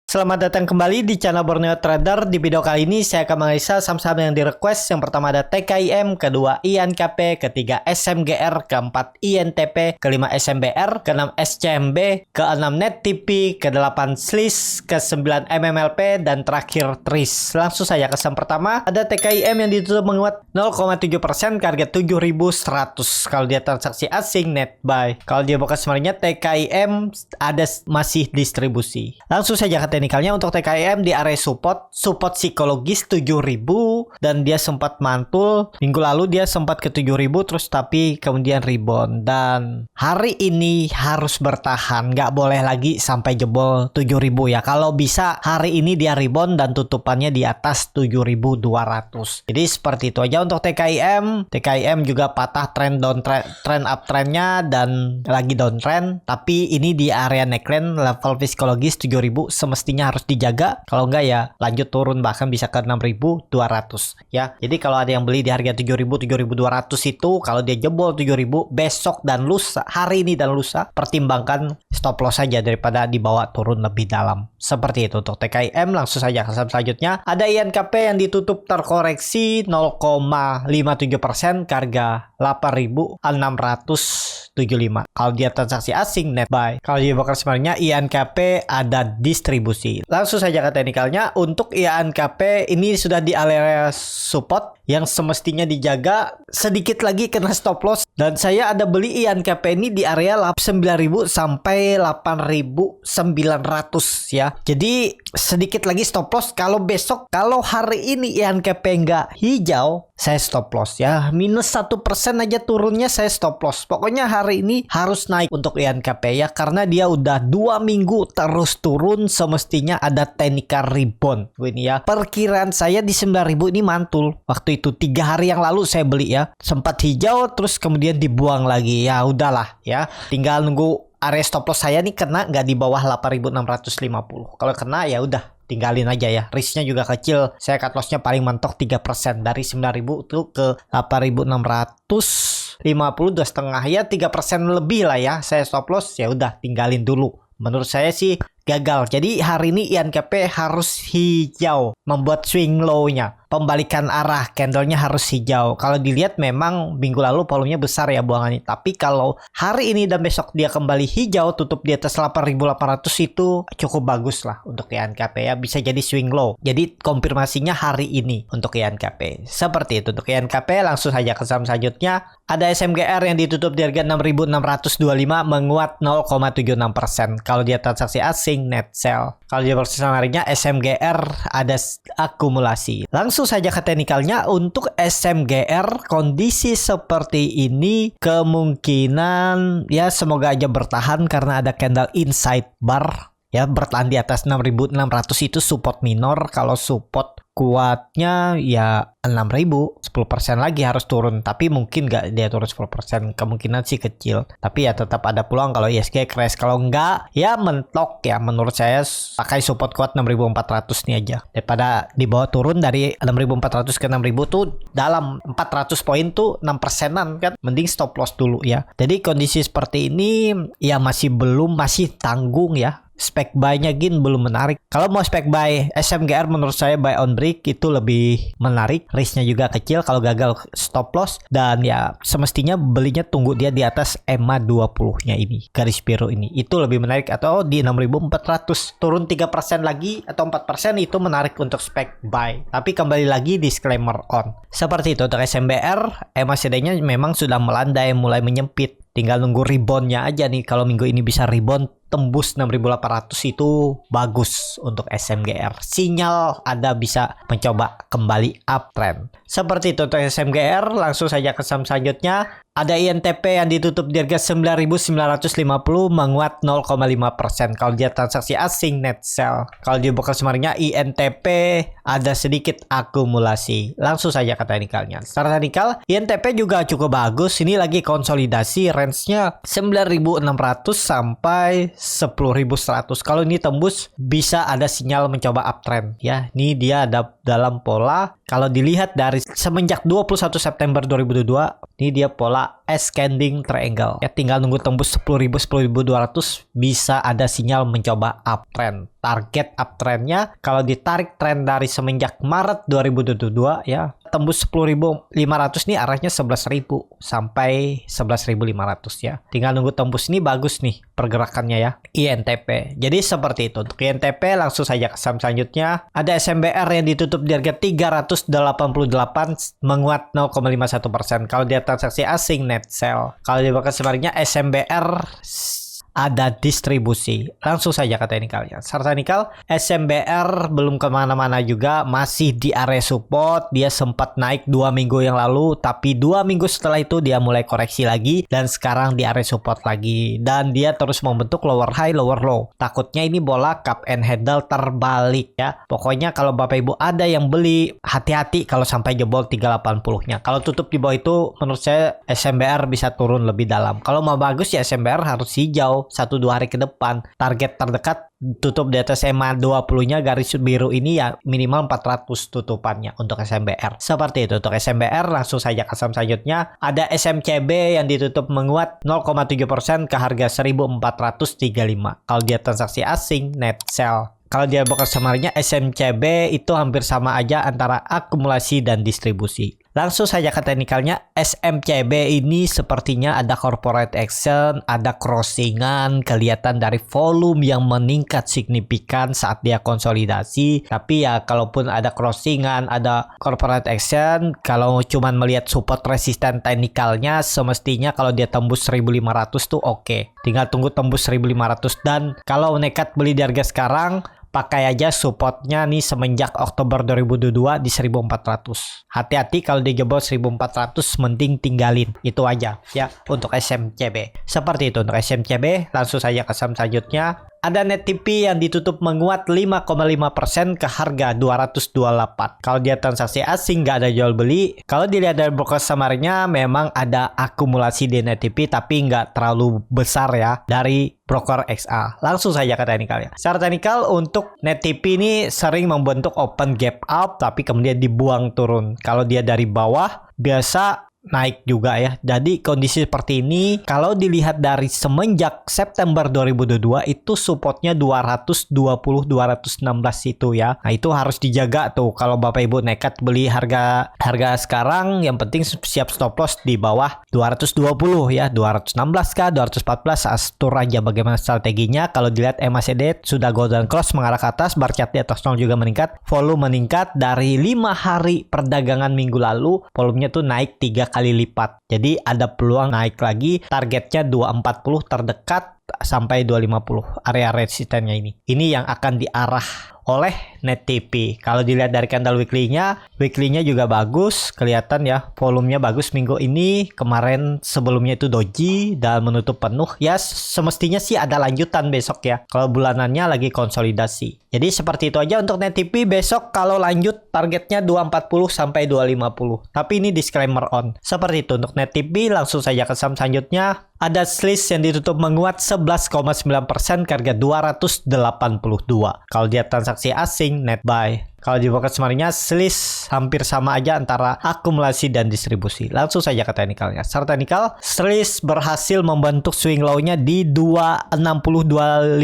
Selamat datang kembali di channel Borneo Trader. Di video kali ini saya akan menganalisa saham-saham yang di request. Yang pertama ada TKIM, kedua INKP, ketiga SMGR, keempat INTP, kelima SMBR, keenam SCMB, keenam NetTP, ke-8 SLIS, ke-9 MMLP, dan terakhir TRIS. Langsung saja ke saham pertama. Ada TKIM yang ditutup menguat 0,7% ke harga 7.100. Kalau dia transaksi asing net buy. Kalau dia buka sebenarnya TKIM ada masih distribusi. Langsung saja ke teknikalnya. Untuk TKIM di area support psikologis 7.000 dan dia sempat mantul minggu lalu, dia sempat ke 7.000 terus tapi kemudian rebound, dan hari ini harus bertahan, nggak boleh lagi sampai jebol 7.000 ya. Kalau bisa hari ini dia rebound dan tutupannya di atas 7.200. Jadi seperti itu aja untuk TKIM. TKIM juga patah trend uptrendnya dan lagi downtrend, tapi ini di area neckline level psikologis 7.000 semestinya harus dijaga. Kalau enggak ya lanjut turun, bahkan bisa ke 6.200 ya. Jadi kalau ada yang beli di harga 7.000 7.200 itu, kalau dia jebol 7.000 besok dan lusa, hari ini dan lusa, pertimbangkan stop loss saja daripada dibawa turun lebih dalam. Seperti itu untuk TKIM. Langsung saja ke saham selanjutnya. Ada INKP yang ditutup terkoreksi 0,57% ke harga 8.675. Kalau dia transaksi asing net buy. Kalau dia bakal sebenarnya INKP ada distribusi. Langsung saja ke teknikalnya. Untuk INKP ini sudah di area support yang semestinya dijaga, sedikit lagi kena stop loss, dan saya ada beli INKP ini di area 9.000 sampai 8.900 ya. Jadi sedikit lagi stop loss. Kalau besok, kalau hari ini INKP nggak hijau, saya stop loss ya. Minus 1% aja turunnya saya stop loss. Pokoknya hari ini harus naik untuk INKP ya, karena dia udah 2 minggu terus turun, semestinya ada technical rebound. Ini ya, perkiraan saya di 9.000 ini mantul. Waktu itu 3 hari yang lalu saya beli ya, sempat hijau terus kemudian dibuang lagi. Ya udahlah ya, tinggal nunggu area stop loss saya nih kena nggak di bawah 8.650. Kalau kena ya udah tinggalin aja ya. Risknya juga kecil. Saya cut lossnya paling mentok 3%. Dari 9.000 itu ke 8.650, 2,5 ya, 3% lebih lah ya. Saya stop loss, ya udah tinggalin dulu. Menurut saya sih gagal. Jadi hari ini INKP harus hijau, membuat swing low-nya. Pembalikan arah, candlenya harus hijau. Kalau dilihat memang minggu lalu volumenya besar ya buangannya. Tapi kalau hari ini dan besok dia kembali hijau, tutup di atas 8.800 itu cukup bagus lah untuk INKP ya. Bisa jadi swing low. Jadi konfirmasinya hari ini untuk INKP. Seperti itu untuk INKP. Langsung saja ke saham selanjutnya. Ada SMGR yang ditutup di harga 6.625 menguat 0,76%. Kalau dia transaksi asing net sell. Kalau dia bersama harinya SMGR ada akumulasi. Langsung saja ke teknikalnya. Untuk SMGR kondisi seperti ini kemungkinan ya semoga aja bertahan karena ada candle inside bar ya, bertahan di atas 6.600 itu support minor. Kalau support kuatnya ya 6.000, 10% lagi harus turun, tapi mungkin nggak dia turun 10%, kemungkinan sih kecil, tapi ya tetap ada peluang kalau ISG crash. Kalau enggak ya mentok ya, menurut saya pakai support kuat 6.400 nih aja, daripada dibawa turun dari 6.400 ke 6.000 tuh dalam 400 poin tuh 6%an kan, mending stop loss dulu ya. Jadi kondisi seperti ini ya masih tanggung ya. Spek buy-nya gin belum menarik. Kalau mau spek buy SMGR menurut saya buy on break itu lebih menarik. Risknya juga kecil kalau gagal stop loss, dan ya semestinya belinya tunggu dia di atas EMA 20-nya ini, garis biru ini. Itu lebih menarik, atau di 6.400 turun 3% lagi atau 4% itu menarik untuk spek buy. Tapi kembali lagi disclaimer on. Seperti itu untuk SMBR. EMA CD-nya memang sudah melandai, mulai menyempit. Tinggal nunggu reboundnya aja nih. Kalau minggu ini bisa rebound tembus 6.800 itu bagus untuk SMGR. Sinyal ada bisa mencoba kembali uptrend. Seperti itu untuk SMGR. Langsung saja ke saham selanjutnya. Ada INTP yang ditutup di harga 9.950 menguat 0,5%. Kalau dia transaksi asing net sell. Kalau dia buka sebenarnya INTP ada sedikit akumulasi. Langsung saja ke teknikalnya. Secara teknikal INTP juga cukup bagus. Ini lagi konsolidasi, range-nya 9.600 sampai 10.100. Kalau ini tembus bisa ada sinyal mencoba uptrend ya. Ini dia ada dalam pola. Kalau dilihat dari semenjak 21 September 2022, ini dia pola ascending triangle. Ya tinggal nunggu tembus 10.000 10.200 bisa ada sinyal mencoba uptrend. Target uptrendnya kalau ditarik tren dari semenjak Maret 2022 ya tembus 10.500 nih arahnya 11.000 sampai 11.500 ya. Tinggal nunggu tembus ini bagus nih pergerakannya ya. INTP. Jadi seperti itu. Untuk INTP langsung saja ke saham selanjutnya. Ada SMBR yang ditutup di harga 388 menguat 0,51%. Kalau dia transaksi asing net sell. Kalau di bakal sebenarnya SMBR ada distribusi. Langsung saja ke teknikalnya. Chart teknikal SMBR belum kemana-mana juga, masih di area support. Dia sempat naik 2 minggu yang lalu, tapi 2 minggu setelah itu dia mulai koreksi lagi dan sekarang di area support lagi. Dan dia terus membentuk lower high, lower low. Takutnya ini bola cup and handle terbalik ya. Pokoknya kalau Bapak Ibu ada yang beli, hati-hati kalau sampai jebol 380-nya. Kalau tutup di bawah itu menurut saya SMBR bisa turun lebih dalam. Kalau mau bagus ya SMBR harus hijau 1-2 hari ke depan. Target terdekat tutup di atas EMA 20-nya garis biru ini ya minimal 400 tutupannya untuk SMBR. Seperti itu untuk SMBR. Langsung saja ke saham selanjutnya. Ada SMCB yang ditutup menguat 0,7% ke harga 1.435. Kalau dia transaksi asing net sell. Kalau dia bakal samarnya SMCB itu hampir sama aja antara akumulasi dan distribusi. Langsung saja ke teknikalnya, SMCB ini sepertinya ada corporate action, ada crossingan, kelihatan dari volume yang meningkat signifikan saat dia konsolidasi. Tapi ya kalaupun ada crossingan, ada corporate action, kalau cuman melihat support resisten teknikalnya, semestinya kalau dia tembus 1.500 tuh oke. Tinggal tunggu tembus 1.500 dan kalau nekat beli di harga sekarang, pakai aja supportnya nih semenjak Oktober 2022 di 1.400. Hati-hati kalau dijebol 1.400 mending tinggalin. Itu aja ya untuk SMCB. Seperti itu untuk SMCB. Langsung saja ke saham selanjutnya. Ada NetTP yang ditutup menguat 5,5% ke harga 228. Kalau dia transaksi asing nggak ada jual beli. Kalau dilihat dari broker samarnya memang ada akumulasi di NetTP tapi nggak terlalu besar ya dari broker XA. Langsung saja ke teknikalnya. Secara teknikal untuk NetTP ini sering membentuk open gap up tapi kemudian dibuang turun. Kalau dia dari bawah biasa naik juga ya. Jadi kondisi seperti ini kalau dilihat dari semenjak September 2022 itu supportnya 220 216 itu ya. Nah, itu harus dijaga tuh kalau Bapak Ibu nekat beli harga sekarang, yang penting siap stop loss di bawah 220 ya. 216 kah, 214 atur aja bagaimana strateginya. Kalau dilihat MACD sudah golden cross mengarah ke atas, bar chart di atas 0 juga meningkat, volume meningkat dari 5 hari perdagangan minggu lalu, volumenya tuh naik 3 kali lipat. Jadi ada peluang naik lagi. Targetnya 240 terdekat sampai 250 area resistennya ini. Ini yang akan diarah oleh NetTP. Kalau dilihat dari candle weekly-nya juga bagus, kelihatan ya volumenya bagus minggu ini. Kemarin sebelumnya itu doji dan menutup penuh. Ya semestinya sih ada lanjutan besok ya. Kalau bulanannya lagi konsolidasi. Jadi seperti itu aja untuk NetTP. Besok kalau lanjut targetnya 240 sampai 250. Tapi ini disclaimer on. Seperti itu untuk NetTP. Langsung saja ke saham selanjutnya. Ada SLIS yang ditutup menguat 11,9% ke harga 282. Kalau dia transaksi asing net buy. Kalau di broker sebenarnya SLIS hampir sama aja antara akumulasi dan distribusi. Langsung saja ke teknikalnya. Secara teknikal, SLIS berhasil membentuk swing low-nya di 260 250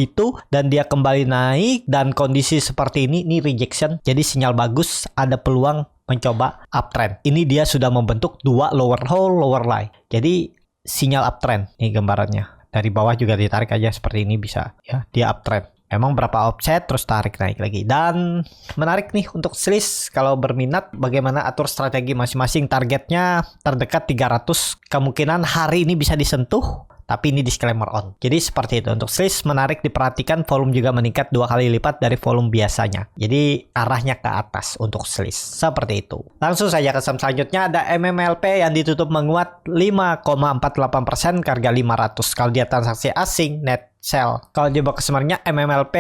itu dan dia kembali naik dan kondisi seperti ini rejection. Jadi sinyal bagus, ada peluang mencoba uptrend. Ini dia sudah membentuk 2 lower low, lower high. Jadi sinyal uptrend nih gambarannya. Dari bawah juga ditarik aja seperti ini bisa ya, dia uptrend. Emang berapa offset terus tarik naik lagi. Dan menarik nih untuk SLIS kalau berminat bagaimana atur strategi masing-masing. Targetnya terdekat 300. Kemungkinan hari ini bisa disentuh. Tapi ini disclaimer on. Jadi seperti itu. Untuk SLIS menarik diperhatikan, volume juga meningkat 2 kali lipat dari volume biasanya. Jadi arahnya ke atas untuk SLIS. Seperti itu. Langsung saja ke saham selanjutnya. Ada MMLP yang ditutup menguat 5,48% ke harga 500. Kalau dia transaksi asing net sell. Kalau dia bakal sebenarnya MMLP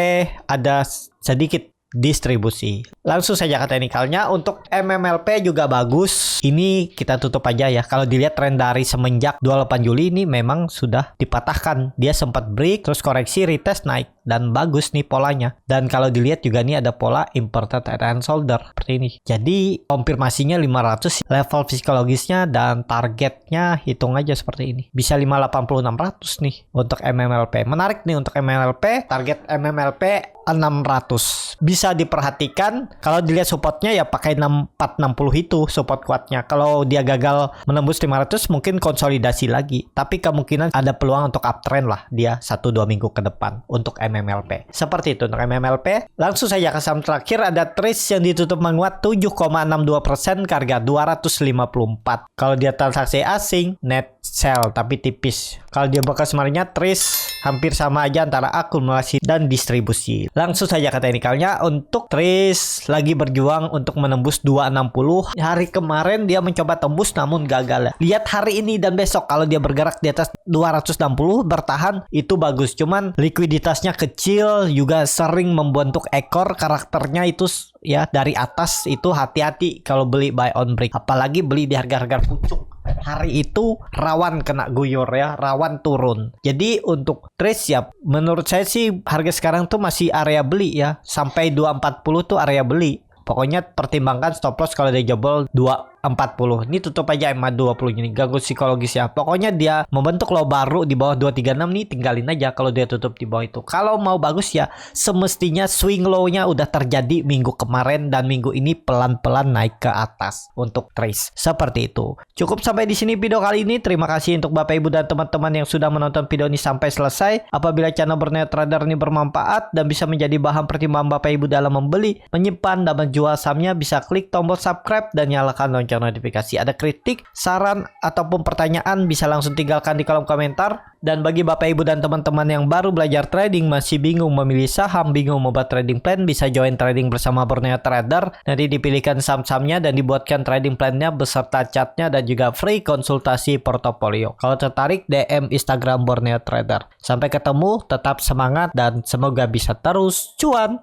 ada sedikit distribusi. Langsung saja ke teknikalnya. Untuk MMLP juga bagus. Ini kita tutup aja ya. Kalau dilihat tren dari semenjak 28 Juli ini memang sudah dipatahkan. Dia sempat break terus koreksi retest naik. dan bagus nih polanya. Dan kalau dilihat juga nih ada pola inverted head and shoulder seperti ini. Jadi konfirmasinya 500, level psikologisnya dan targetnya hitung aja seperti ini. Bisa 580 600 nih untuk MMLP. Menarik nih untuk MMLP, target MMLP 600. Bisa diperhatikan kalau dilihat supportnya ya pakai 6460 itu support kuatnya. Kalau dia gagal menembus 500 mungkin konsolidasi lagi. Tapi kemungkinan ada peluang untuk uptrend lah dia 1-2 minggu ke depan untuk MMLP. Seperti itu untuk MMLP. Langsung saja ke saham terakhir, ada Trace yang ditutup menguat 7,62% ke harga 254. Kalau dia transaksi asing net sell tapi tipis. Kalau dia bekas kemarinnya Trace hampir sama aja antara akumulasi dan distribusi. Langsung saja ke teknikalnya, untuk Trace lagi berjuang untuk menembus 260. Hari kemarin dia mencoba tembus namun gagal. Lihat hari ini dan besok kalau dia bergerak di atas 260 bertahan itu bagus. Cuman likuiditasnya kecil, juga sering membentuk ekor, karakternya itu ya dari atas itu hati-hati kalau beli buy on break. Apalagi beli di harga-harga pucuk. Hari itu rawan kena guyur ya, rawan turun. Jadi untuk Trace ya menurut saya sih harga sekarang tuh masih area beli ya. Sampai 240 tuh area beli. Pokoknya pertimbangkan stop loss kalau dia jebol 240. Ini tutup aja MA 20 ini, ganggu psikologis ya. Pokoknya dia membentuk low baru di bawah 236 nih, tinggalin aja kalau dia tutup di bawah itu. Kalau mau bagus ya semestinya swing low-nya udah terjadi minggu kemarin dan minggu ini pelan-pelan naik ke atas untuk Trace. Seperti itu. Cukup sampai di sini video kali ini. Terima kasih untuk Bapak Ibu dan teman-teman yang sudah menonton video ini sampai selesai. Apabila channel Borneo Trader ini bermanfaat dan bisa menjadi bahan pertimbangan Bapak Ibu dalam membeli, menyimpan dan menjual sahamnya, bisa klik tombol subscribe dan nyalakan lonceng notifikasi. Ada kritik, saran, ataupun pertanyaan bisa langsung tinggalkan di kolom komentar. Dan bagi Bapak Ibu dan teman-teman yang baru belajar trading, masih bingung memilih saham, bingung membuat trading plan, bisa join trading bersama Borneo Trader. Nanti dipilihkan saham-sahamnya dan dibuatkan trading plan-nya beserta chartnya dan juga free konsultasi portofolio. Kalau tertarik, DM Instagram Borneo Trader. Sampai ketemu, tetap semangat dan semoga bisa terus cuan.